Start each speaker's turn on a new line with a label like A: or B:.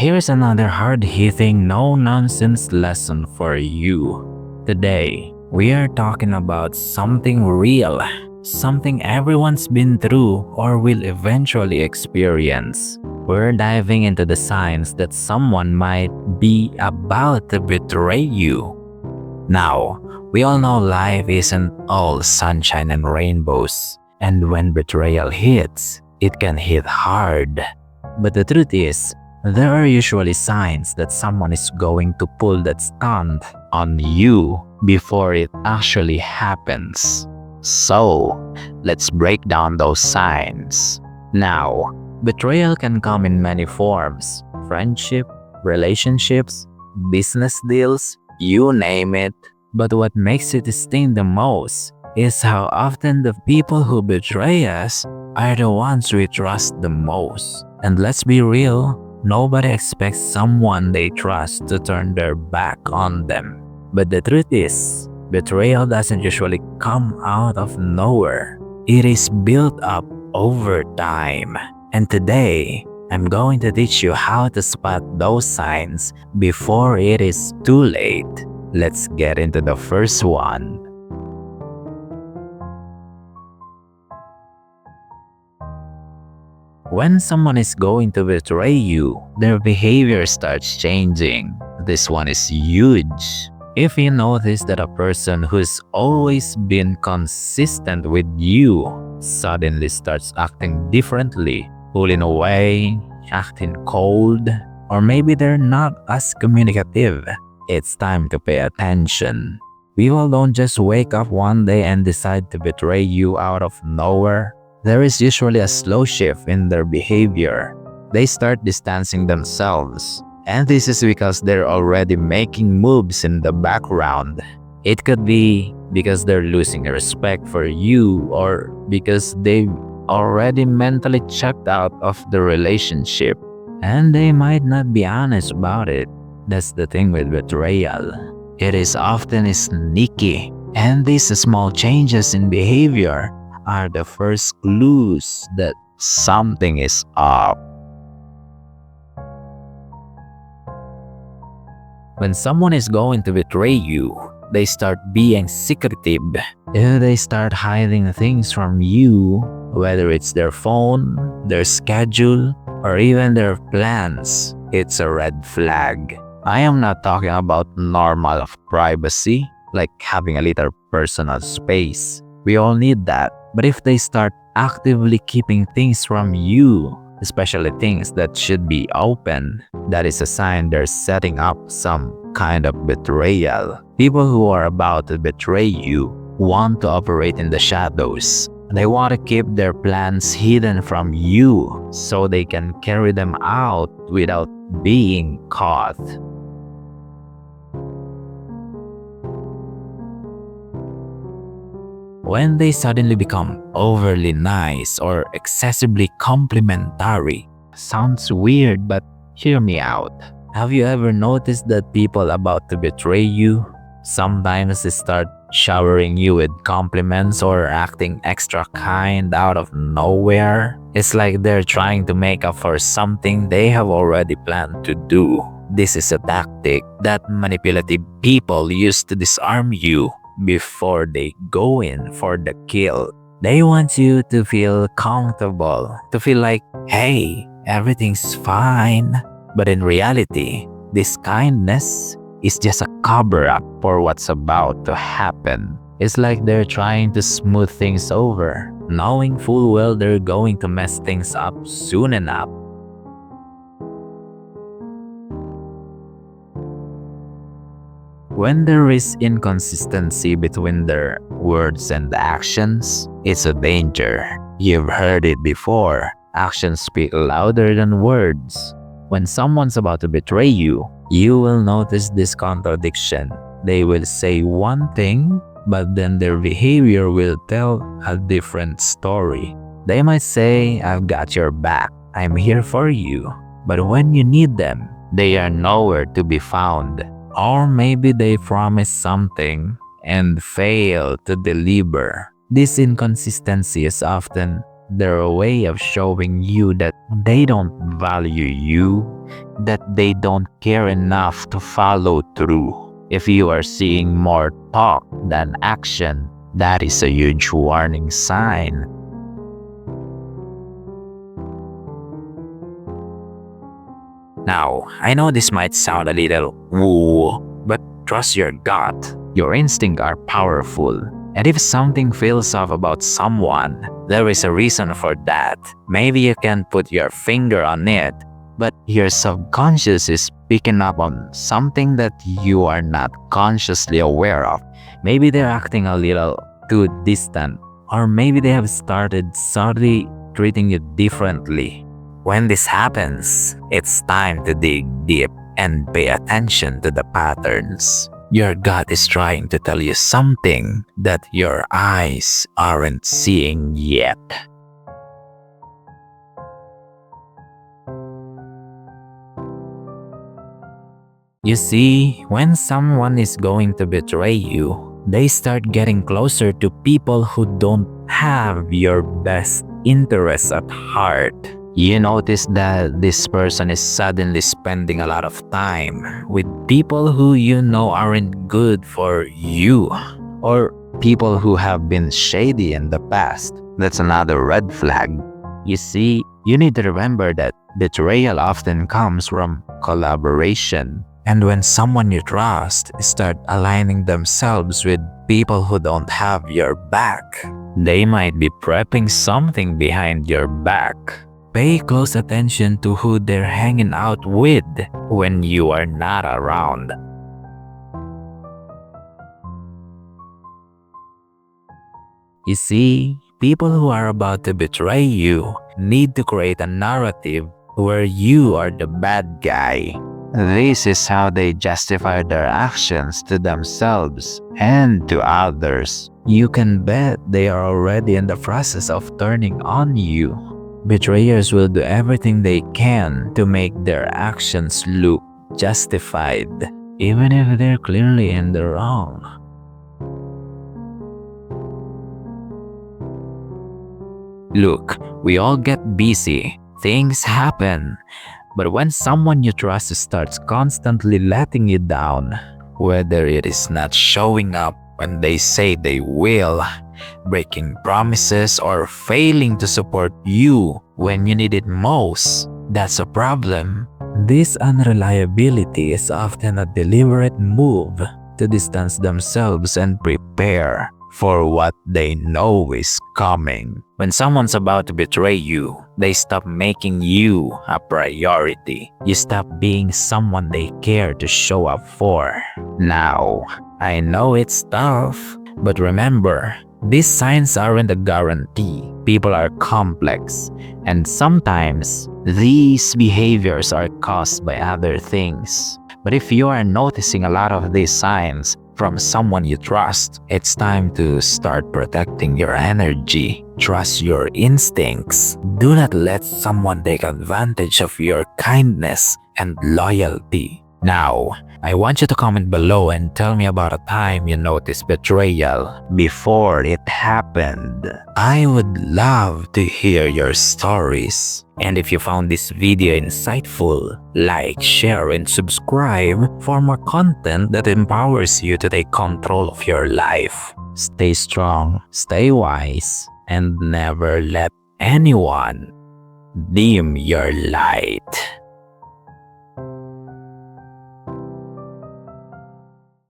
A: Here's another hard-hitting, no-nonsense lesson for you. Today, we are talking about something real, something everyone's been through or will eventually experience. We're diving into the signs that someone might be about to betray you. Now, we all know life isn't all sunshine and rainbows, and when betrayal hits, it can hit hard. But the truth is, there are usually signs that someone is going to pull that stunt on you before it actually happens. So, let's break down those signs. Now, betrayal can come in many forms: friendship, relationships, business deals, you name it. But what makes it sting the most is how often the people who betray us are the ones we trust the most. And let's be real, nobody expects someone they trust to turn their back on them. But the truth is, betrayal doesn't usually come out of nowhere. It is built up over time. And today, I'm going to teach you how to spot those signs before it is too late. Let's get into the first one. When someone is going to betray you, their behavior starts changing. This one is huge. If you notice that a person who's always been consistent with you suddenly starts acting differently, pulling away, acting cold, or maybe they're not as communicative, it's time to pay attention. People don't just wake up one day and decide to betray you out of nowhere. There is usually a slow shift in their behavior. They start distancing themselves, and this is because they're already making moves in the background. It could be because they're losing respect for you, or because they've already mentally checked out of the relationship, and they might not be honest about it. That's the thing with betrayal. It is often sneaky, and these small changes in behavior are the first clues that something is up. When someone is going to betray you, they start being secretive. If they start hiding things from you, whether it's their phone, their schedule, or even their plans, it's a red flag. I am not talking about normal privacy, like having a little personal space. We all need that. But if they start actively keeping things from you, especially things that should be open, that is a sign they're setting up some kind of betrayal. People who are about to betray you want to operate in the shadows. They want to keep their plans hidden from you so they can carry them out without being caught. When they suddenly become overly nice or excessively complimentary. Sounds weird, but hear me out. Have you ever noticed that people about to betray you sometimes they start showering you with compliments or acting extra kind out of nowhere? It's like they're trying to make up for something they have already planned to do. This is a tactic that manipulative people use to disarm you before they go in for the kill. They want you to feel comfortable, to feel like, hey, everything's fine. But in reality, this kindness is just a cover-up for what's about to happen. It's like they're trying to smooth things over, knowing full well they're going to mess things up soon enough. When there is inconsistency between their words and actions, it's a danger. You've heard it before. Actions speak louder than words. When someone's about to betray you, you will notice this contradiction. They will say one thing, but then their behavior will tell a different story. They might say, I've got your back, I'm here for you. But when you need them, they are nowhere to be found. Or maybe they promise something and fail to deliver. This inconsistency is often their way of showing you that they don't value you, that they don't care enough to follow through. If you are seeing more talk than action, that is a huge warning sign. Now, I know this might sound a little woo, but trust your gut. Your instincts are powerful. And if something feels off about someone, there is a reason for that. Maybe you can't put your finger on it, but your subconscious is picking up on something that you are not consciously aware of. Maybe they're acting a little too distant, or maybe they have started subtly treating you differently. When this happens, it's time to dig deep and pay attention to the patterns. Your gut is trying to tell you something that your eyes aren't seeing yet. You see, when someone is going to betray you, they start getting closer to people who don't have your best interests at heart. You notice that this person is suddenly spending a lot of time with people who you know aren't good for you, or people who have been shady in the past. That's another red flag. You see, you need to remember that betrayal often comes from collaboration. And when someone you trust start aligning themselves with people who don't have your back, they might be prepping something behind your back. Pay close attention to who they're hanging out with when you are not around. You see, people who are about to betray you need to create a narrative where you are the bad guy. This is how they justify their actions to themselves and to others. You can bet they are already in the process of turning on you. Betrayers will do everything they can to make their actions look justified, even if they're clearly in the wrong. Look, we all get busy. Things happen. But when someone you trust starts constantly letting you down, whether it is not showing up when they say they will, breaking promises, or failing to support you when you need it most, that's a problem. This unreliability is often a deliberate move to distance themselves and prepare for what they know is coming. When someone's about to betray you, they stop making you a priority. You stop being someone they care to show up for. Now, I know it's tough, but remember, these signs aren't a guarantee. People are complex, and sometimes these behaviors are caused by other things. But if you are noticing a lot of these signs from someone you trust, it's time to start protecting your energy. Trust your instincts. Do not let someone take advantage of your kindness and loyalty. Now, I want you to comment below and tell me about a time you noticed betrayal before it happened. I would love to hear your stories. And if you found this video insightful, like, share, and subscribe for more content that empowers you to take control of your life. Stay strong, stay wise, and never let anyone dim your light.